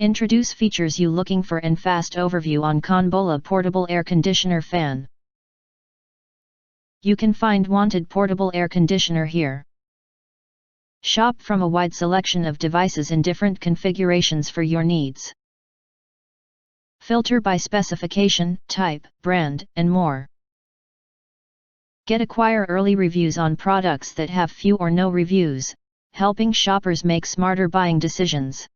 Introduce features you looking for and fast overview on CONBOLA portable air conditioner fan. You can find wanted portable air conditioner here. Shop from a wide selection of devices in different configurations for your needs. Filter by specification, type, brand, and more. Acquire early reviews on products that have few or no reviews, helping shoppers make smarter buying decisions.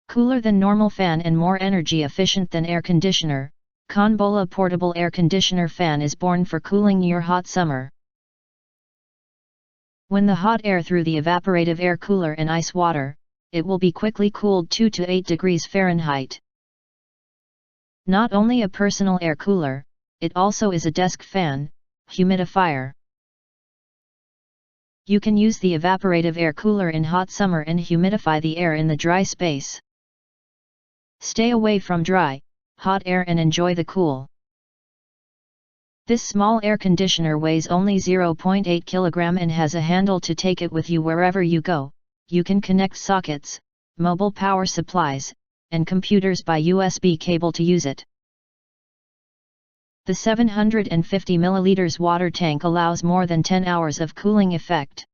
Cooler than normal fan and more energy efficient than air conditioner, CONBOLA portable air conditioner fan is born for cooling your hot summer. When the hot air through the evaporative air cooler and ice water, it will be quickly cooled 2 to 8 degrees Fahrenheit. Not only a personal air cooler, it also is a desk fan, humidifier. You can use the evaporative air cooler in hot summer and humidify the air in the dry space. Stay away from dry, hot air and enjoy the cool. This small air conditioner weighs only 0.8 kg and has a handle to take it with you wherever you go. You can connect sockets, mobile power supplies, and computers by USB cable to use it. The 750 ml water tank allows more than 10 hours of cooling effect.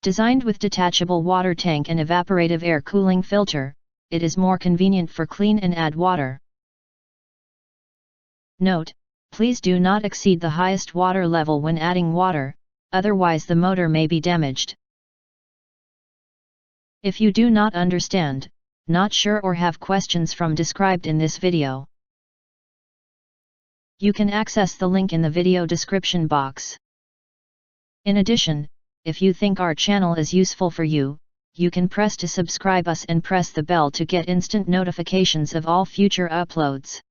Designed with detachable water tank and evaporative air cooling filter, it is more convenient for clean and add water. Note: please do not exceed the highest water level when adding water, otherwise the motor may be damaged. If you do not understand, not sure or have questions from described in this video, you can access the link in the video description box. In addition, if you think our channel is useful for you, you can press to subscribe us and press the bell to get instant notifications of all future uploads.